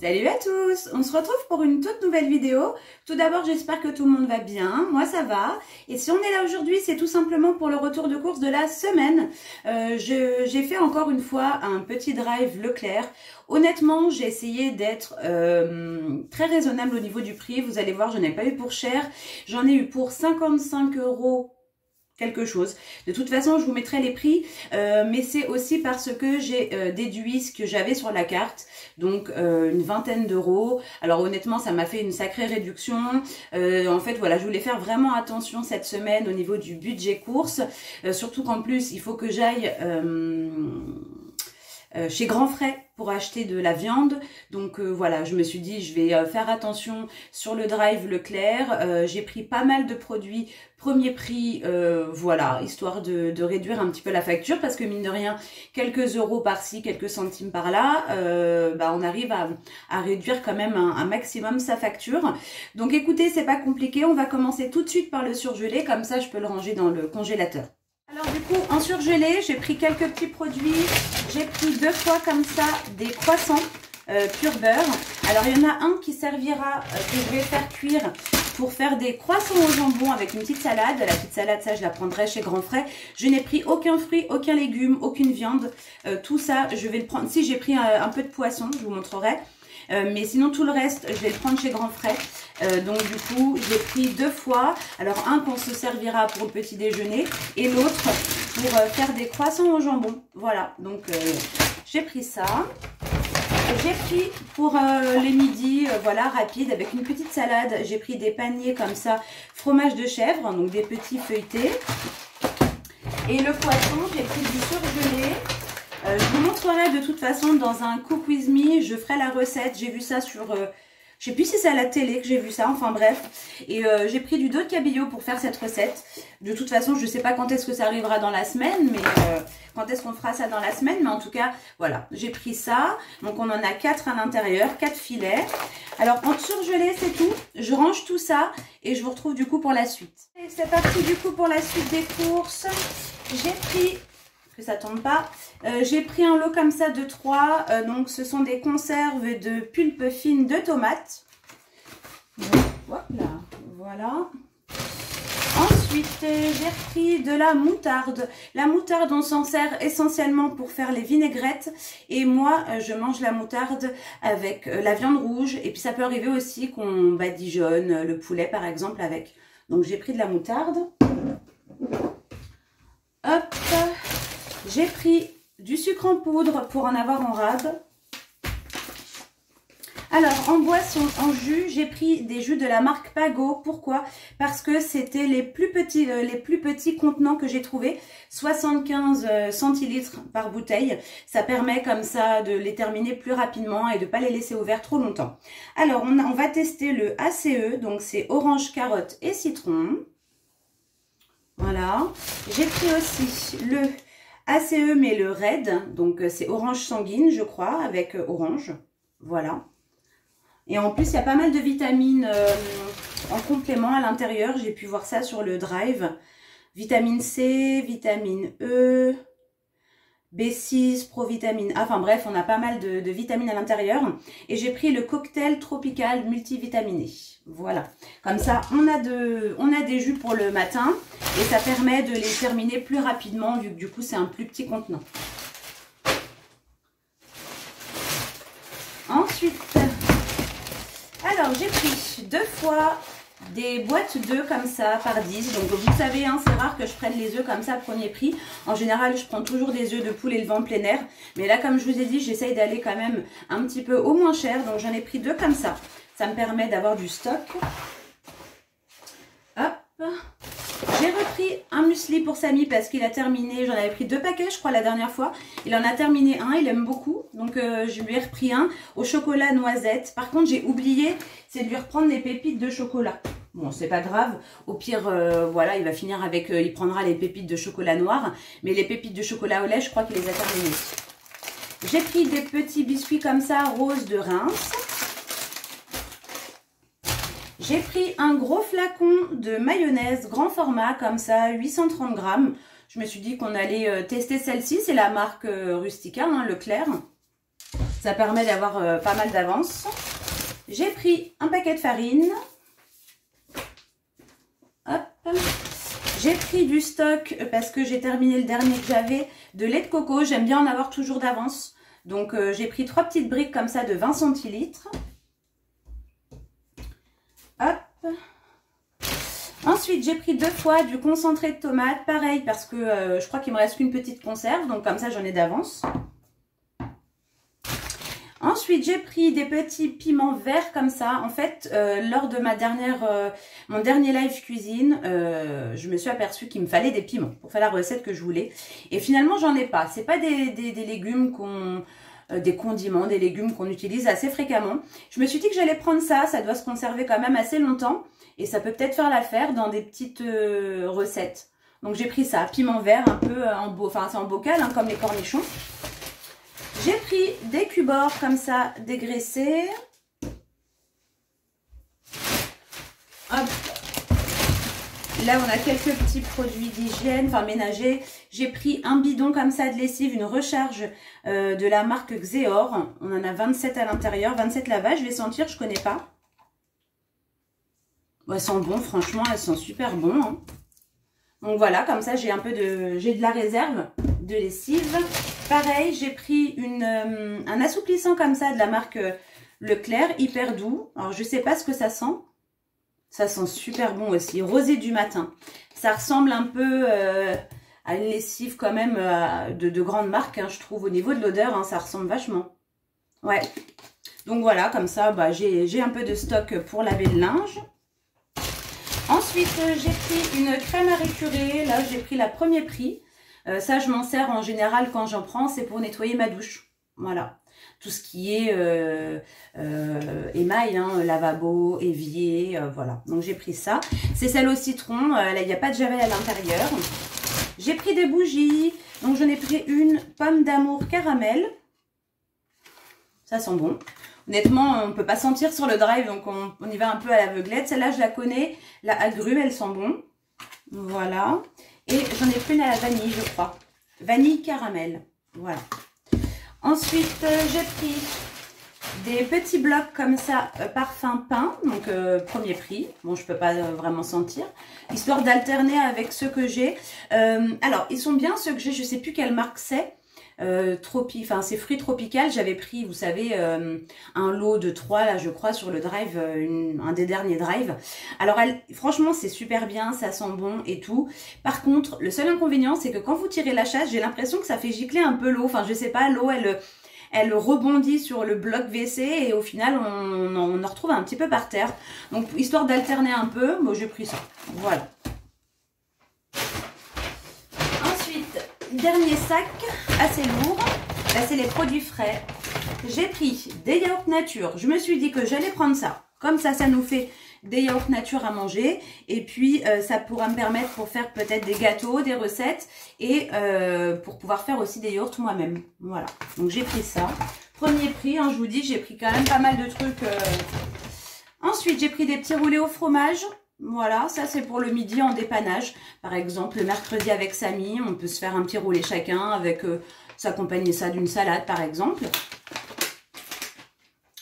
Salut à tous, on se retrouve pour une toute nouvelle vidéo. Tout d'abord, j'espère que tout le monde va bien, moi ça va. Et si on est là aujourd'hui, c'est tout simplement pour le retour de course de la semaine. J'ai fait encore une fois un petit drive Leclerc. Honnêtement, j'ai essayé d'être très raisonnable au niveau du prix. Vous allez voir, je n'ai pas eu pour cher. J'en ai eu pour 55 € quelque chose. De toute façon, je vous mettrai les prix, mais c'est aussi parce que j'ai déduit ce que j'avais sur la carte, donc une vingtaine d'euros. Alors honnêtement, ça m'a fait une sacrée réduction. En fait, voilà, je voulais faire vraiment attention cette semaine au niveau du budget course, surtout qu'en plus, il faut que j'aille chez Grand Frais pour acheter de la viande. Donc voilà, je me suis dit je vais faire attention sur le drive Leclerc. J'ai pris pas mal de produits premier prix, voilà, histoire de réduire un petit peu la facture, parce que mine de rien, quelques euros par-ci, quelques centimes par-là, on arrive à réduire quand même un maximum sa facture. Donc écoutez, c'est pas compliqué, on va commencer tout de suite par le surgelé, comme ça je peux le ranger dans le congélateur. Alors du coup, en surgelé, j'ai pris quelques petits produits. J'ai pris 2 fois comme ça des croissants pur beurre. Alors il y en a un qui servira, que je vais faire cuire pour faire des croissants au jambon avec une petite salade. La petite salade, ça je la prendrai chez Grand Frais. Je n'ai pris aucun fruit, aucun légume, aucune viande. Tout ça, je vais le prendre. Si j'ai pris un peu de poisson, je vous montrerai. Mais sinon tout le reste, je vais le prendre chez Grand Frais. Donc du coup, j'ai pris 2 fois. Alors un qu'on se servira pour le petit déjeuner et l'autre pour faire des croissants au jambon. Voilà, donc j'ai pris ça. J'ai pris pour les midis, voilà, rapide, avec une petite salade. J'ai pris des paniers comme ça, fromage de chèvre, donc des petits feuilletés. Et le poisson, j'ai pris du surgelé. Je vous montrerai de toute façon dans un Cook With Me, je ferai la recette. J'ai vu ça sur, je sais plus si c'est à la télé que j'ai vu ça, enfin bref. Et j'ai pris du dos de cabillaud pour faire cette recette. De toute façon, je sais pas quand est-ce que ça arrivera dans la semaine, mais quand est-ce qu'on fera ça dans la semaine. Mais en tout cas, voilà, j'ai pris ça. Donc on en a 4 à l'intérieur, 4 filets. Alors en surgelé, c'est tout. Je range tout ça et je vous retrouve du coup pour la suite. Et c'est parti du coup pour la suite des courses. J'ai pris... que ça tombe pas. J'ai pris un lot comme ça de 3. Donc ce sont des conserves de pulpe fine de tomates. Donc, hop là, voilà. Ensuite, j'ai repris de la moutarde. La moutarde, on s'en sert essentiellement pour faire les vinaigrettes. Et moi, je mange la moutarde avec la viande rouge. Et puis ça peut arriver aussi qu'on badigeonne le poulet par exemple avec. Donc j'ai pris de la moutarde. Hop. J'ai pris du sucre en poudre pour en avoir en rab. Alors, en boisson, en jus, j'ai pris des jus de la marque Pago. Pourquoi? Parce que c'était les plus petits contenants que j'ai trouvés. 75 centilitres par bouteille. Ça permet comme ça de les terminer plus rapidement et de ne pas les laisser ouverts trop longtemps. Alors, on va tester le ACE. Donc, c'est orange, carotte et citron. Voilà. J'ai pris aussi le ACE, mais le Red, donc c'est orange sanguine, je crois, avec orange. Voilà. Et en plus, il y a pas mal de vitamines en complément à l'intérieur. J'ai pu voir ça sur le drive. Vitamine C, vitamine E, B6, provitamine A. Enfin bref, on a pas mal de vitamines à l'intérieur. Et j'ai pris le cocktail tropical multivitaminé. Voilà. Comme ça, on a des jus pour le matin. Et ça permet de les terminer plus rapidement, vu que du coup, c'est un plus petit contenant. Ensuite, alors j'ai pris 2 fois des boîtes d'œufs comme ça par 10. Donc vous savez, hein, c'est rare que je prenne les œufs comme ça à premier prix. En général, je prends toujours des œufs de poule élevés en plein air. Mais là, comme je vous ai dit, j'essaye d'aller quand même un petit peu au moins cher. Donc j'en ai pris 2 comme ça. Ça me permet d'avoir du stock. Hop. J'ai repris un muesli pour Samy parce qu'il a terminé, j'en avais pris 2 paquets je crois la dernière fois. Il en a terminé un, il aime beaucoup. Donc je lui ai repris un au chocolat noisette. Par contre j'ai oublié, c'est de lui reprendre les pépites de chocolat. Bon, c'est pas grave. Au pire, voilà, il va finir avec, il prendra les pépites de chocolat noir. Mais les pépites de chocolat au lait, je crois qu'il les a terminées. J'ai pris des petits biscuits comme ça, rose de Reims. J'ai pris un gros flacon de mayonnaise grand format, comme ça, 830 grammes. Je me suis dit qu'on allait tester celle-ci. C'est la marque Rustica, hein, Leclerc. Ça permet d'avoir pas mal d'avance. J'ai pris un paquet de farine. Hop. J'ai pris du stock parce que j'ai terminé le dernier que j'avais de lait de coco. J'aime bien en avoir toujours d'avance. Donc j'ai pris 3 petites briques comme ça de 20 centilitres. Hop. Ensuite, j'ai pris 2 fois du concentré de tomate. Pareil parce que je crois qu'il me reste qu'une petite conserve. Donc comme ça, j'en ai d'avance. Ensuite, j'ai pris des petits piments verts comme ça. En fait, lors de mon dernier live cuisine, je me suis aperçue qu'il me fallait des piments pour faire la recette que je voulais. Et finalement, j'en ai pas. C'est pas des légumes des condiments, des légumes qu'on utilise assez fréquemment. Je me suis dit que j'allais prendre ça. Ça doit se conserver quand même assez longtemps. Et ça peut peut-être faire l'affaire dans des petites recettes. Donc, j'ai pris ça. Piment vert un peu c'est en bocal, hein, comme les cornichons. J'ai pris des cubes comme ça, dégraissés. Hop. Là, on a quelques petits produits d'hygiène, enfin ménagers. J'ai pris un bidon comme ça de lessive, une recharge de la marque Xeor. On en a 27 à l'intérieur, 27 lavages. Je vais sentir, je connais pas. Bon, elles sont bonnes, franchement, elles sont super bonnes. Hein. Donc voilà, comme ça, j'ai de la réserve de lessive. Pareil, j'ai pris un assouplissant comme ça de la marque Leclerc, hyper doux. Alors, je sais pas ce que ça sent. Ça sent super bon aussi. Rosé du matin. Ça ressemble un peu à une lessive quand même de grande marque, hein, je trouve, au niveau de l'odeur. Hein, ça ressemble vachement. Ouais. Donc voilà, comme ça, bah, j'ai un peu de stock pour laver le linge. Ensuite, j'ai pris une crème à récurer. Là, j'ai pris la Premier Prix. Ça, je m'en sers en général quand j'en prends. C'est pour nettoyer ma douche. Voilà. Tout ce qui est émail, hein, lavabo, évier, voilà. Donc, j'ai pris ça. C'est celle au citron. Là, il n'y a pas de javel à l'intérieur. J'ai pris des bougies. Donc, j'en ai pris une pomme d'amour caramel. Ça sent bon. Honnêtement, on ne peut pas sentir sur le drive, donc on y va un peu à l'aveuglette. Celle-là, je la connais. La agrume, elle sent bon. Voilà. Et j'en ai pris une à la vanille, je crois. Vanille caramel. Voilà. Ensuite, j'ai pris des petits blocs comme ça, parfum pain. Donc, Premier Prix. Bon, je ne peux pas vraiment sentir. Histoire d'alterner avec ceux que j'ai. Alors, ils sont bien ceux que j'ai. Je ne sais plus quelle marque c'est. C'est fruits tropical. J'avais pris, vous savez, un lot de 3 là, je crois, sur le drive, un des derniers drives. Alors, franchement, c'est super bien, ça sent bon et tout. Par contre, le seul inconvénient, c'est que quand vous tirez la chasse, j'ai l'impression que ça fait gicler un peu l'eau. Enfin, je sais pas, l'eau, elle rebondit sur le bloc WC et au final, on en retrouve un petit peu par terre. Donc, histoire d'alterner un peu, moi, j'ai pris ça. Voilà. Dernier sac, assez lourd. Là, c'est les produits frais. J'ai pris des yaourts nature. Je me suis dit que j'allais prendre ça. Comme ça, ça nous fait des yaourts nature à manger. Et puis, ça pourra me permettre pour faire peut-être des gâteaux, des recettes. Et pour pouvoir faire aussi des yaourts moi-même. Voilà. Donc, j'ai pris ça. Premier prix, hein, je vous dis, j'ai pris quand même pas mal de trucs. Ensuite, j'ai pris des petits roulés au fromage. Voilà, ça c'est pour le midi en dépannage. Par exemple, le mercredi avec Samy, on peut se faire un petit roulé chacun avec s'accompagner ça d'une salade par exemple.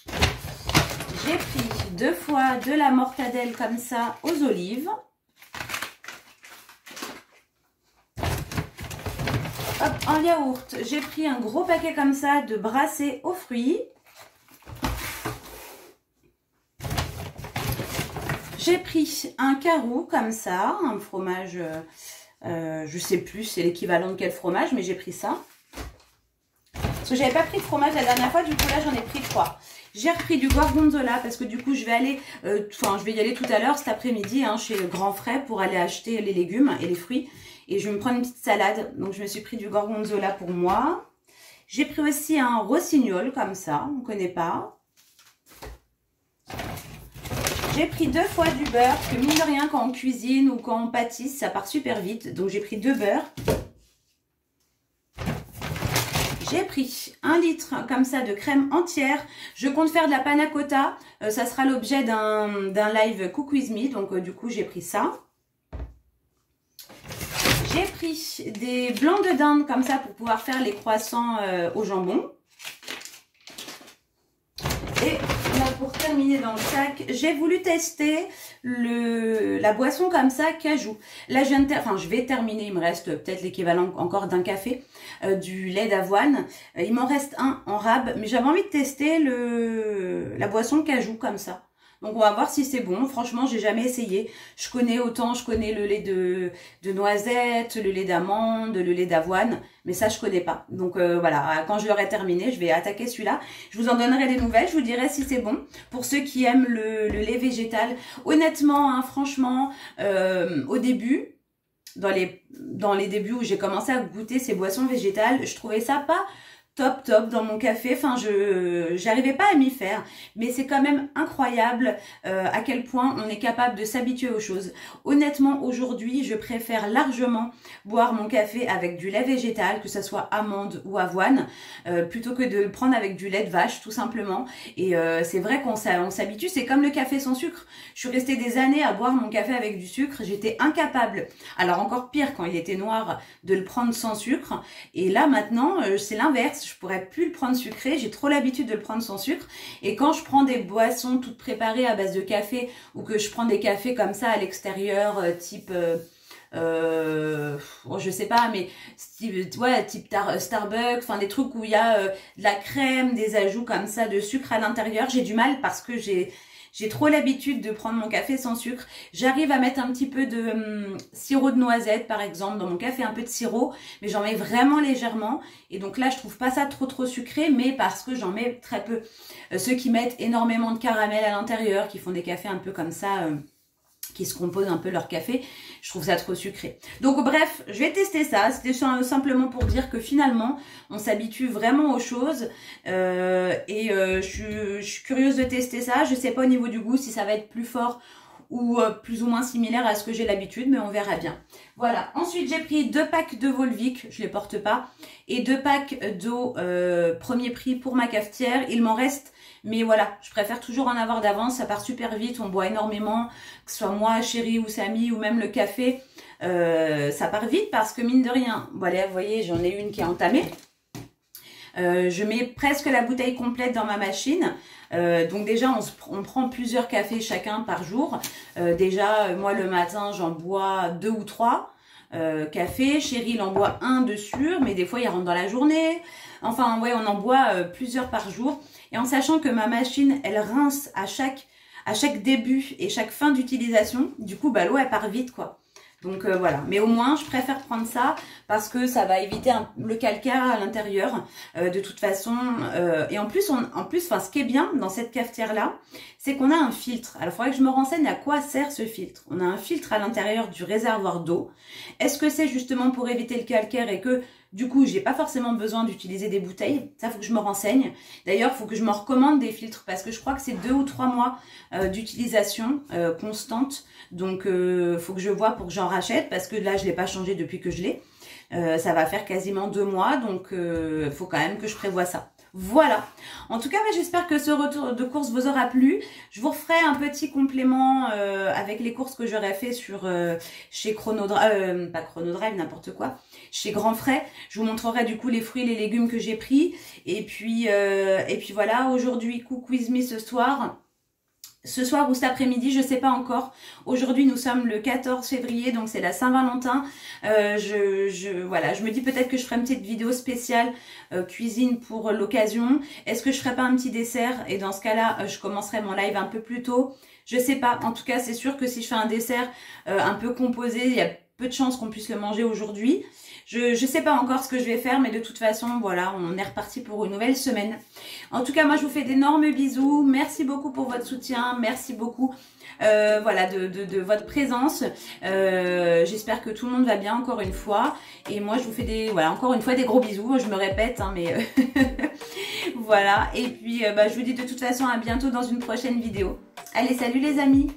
J'ai pris 2 fois de la mortadelle comme ça aux olives. Hop, en yaourt, j'ai pris un gros paquet comme ça de brassés aux fruits. J'ai pris un carreau comme ça, un fromage, je sais plus c'est l'équivalent de quel fromage, mais j'ai pris ça. Parce que j'avais pas pris de fromage la dernière fois, du coup là j'en ai pris 3. J'ai repris du gorgonzola parce que du coup je vais aller, je vais y aller tout à l'heure cet après-midi hein, chez Grand Frais pour aller acheter les légumes et les fruits. Et je vais me prendre une petite salade, donc je me suis pris du gorgonzola pour moi. J'ai pris aussi un rossignol comme ça, on ne connaît pas. J'ai pris 2 fois du beurre, parce que mine de rien, quand on cuisine ou quand on pâtisse, ça part super vite. Donc j'ai pris 2 beurres. J'ai pris 1 litre comme ça de crème entière. Je compte faire de la panna cotta. Ça sera l'objet d'un live Cook With Me. Donc du coup, j'ai pris ça. J'ai pris des blancs de dinde comme ça pour pouvoir faire les croissants au jambon. Et là, pour terminer dans le sac, j'ai voulu tester la boisson comme ça, cajou. Là, je vais terminer, il me reste peut-être l'équivalent encore d'un café, du lait d'avoine. Il m'en reste un en rab, mais j'avais envie de tester la boisson cajou comme ça. Donc on va voir si c'est bon. Franchement, j'ai jamais essayé. Je connais le lait de noisette, le lait d'amande, le lait d'avoine, mais ça je connais pas. Donc voilà, quand je l'aurai terminé, je vais attaquer celui-là. Je vous en donnerai des nouvelles, je vous dirai si c'est bon. Pour ceux qui aiment le lait végétal, honnêtement, hein, franchement, au début, dans les débuts où j'ai commencé à goûter ces boissons végétales, je trouvais ça pas top dans mon café. Enfin, j'arrivais pas à m'y faire, mais c'est quand même incroyable à quel point on est capable de s'habituer aux choses. Honnêtement, aujourd'hui, je préfère largement boire mon café avec du lait végétal, que ce soit amande ou avoine, plutôt que de le prendre avec du lait de vache, tout simplement. Et c'est vrai qu'on s'habitue, c'est comme le café sans sucre. Je suis restée des années à boire mon café avec du sucre, j'étais incapable. Alors encore pire quand il était noir, de le prendre sans sucre. Et là maintenant, c'est l'inverse. Je pourrais plus le prendre sucré, j'ai trop l'habitude de le prendre sans sucre. Et quand je prends des boissons toutes préparées à base de café, ou que je prends des cafés comme ça à l'extérieur, type je sais pas, mais type Starbucks, enfin des trucs où il y a de la crème, des ajouts comme ça de sucre à l'intérieur, j'ai du mal parce que j'ai trop l'habitude de prendre mon café sans sucre. J'arrive à mettre un petit peu de sirop de noisette, par exemple, dans mon café, un peu de sirop, mais j'en mets vraiment légèrement. Et donc là, je trouve pas ça trop sucré, mais parce que j'en mets très peu. Ceux qui mettent énormément de caramel à l'intérieur, qui font des cafés un peu comme ça, qui se composent un peu leur café, je trouve ça trop sucré. Donc bref, je vais tester ça. C'était simplement pour dire que finalement, on s'habitue vraiment aux choses. Je suis curieuse de tester ça. Je sais pas au niveau du goût si ça va être plus fort ou plus ou moins similaire à ce que j'ai l'habitude, mais on verra bien. Voilà. Ensuite, j'ai pris 2 packs de Volvic, je les porte pas, et 2 packs d'eau premier prix pour ma cafetière. Il m'en reste, mais voilà, je préfère toujours en avoir d'avance, ça part super vite, on boit énormément, que ce soit moi, Chérie ou Samy, ou même le café, ça part vite parce que mine de rien, voilà, vous voyez, j'en ai une qui est entamée. Je mets presque la bouteille complète dans ma machine. Donc déjà, on prend plusieurs cafés chacun par jour. Déjà, moi le matin, j'en bois 2 ou 3 cafés. Chérie, il en boit 1 de sûr, mais des fois, il rentre dans la journée. Enfin, ouais, on en boit plusieurs par jour. Et en sachant que ma machine, elle rince à chaque début et chaque fin d'utilisation, du coup, bah, l'eau, elle part vite, quoi. Donc voilà, mais au moins je préfère prendre ça parce que ça va éviter le calcaire à l'intérieur de toute façon. Et en plus, enfin, ce qui est bien dans cette cafetière là, c'est qu'on a un filtre. Alors il faudrait que je me renseigne à quoi sert ce filtre. On a un filtre à l'intérieur du réservoir d'eau. Est-ce que c'est justement pour éviter le calcaire et que du coup, j'ai pas forcément besoin d'utiliser des bouteilles. Ça, faut que je me renseigne. D'ailleurs, faut que je me recommande des filtres parce que je crois que c'est 2 ou 3 mois d'utilisation constante. Donc, faut que je vois pour que j'en rachète parce que là, je l'ai pas changé depuis que je l'ai. Ça va faire quasiment 2 mois. Donc, faut quand même que je prévoie ça. Voilà. En tout cas, j'espère que ce retour de course vous aura plu. Je vous referai un petit complément avec les courses que j'aurais fait sur chez Chronodrive, pas Chronodrive, n'importe quoi, chez Grand Frais. Je vous montrerai du coup les fruits et les légumes que j'ai pris. Et puis voilà, aujourd'hui, Cook With Me ce soir. Ce soir ou cet après-midi, je sais pas encore. Aujourd'hui, nous sommes le 14 février, donc c'est la Saint-Valentin. Voilà, je me dis peut-être que je ferai une petite vidéo spéciale cuisine pour l'occasion. Est-ce que je ferai pas un petit dessert? Et dans ce cas-là, je commencerai mon live un peu plus tôt. Je sais pas. En tout cas, c'est sûr que si je fais un dessert un peu composé, il y a peu de chances qu'on puisse le manger aujourd'hui. Je sais pas encore ce que je vais faire, mais de toute façon, voilà, on est reparti pour une nouvelle semaine. En tout cas, moi, je vous fais d'énormes bisous. Merci beaucoup pour votre soutien. Merci beaucoup voilà, de votre présence. J'espère que tout le monde va bien encore une fois. Et moi, je vous fais encore une fois des gros bisous. Je me répète, hein, mais voilà. Et puis, je vous dis de toute façon à bientôt dans une prochaine vidéo. Allez, salut les amis!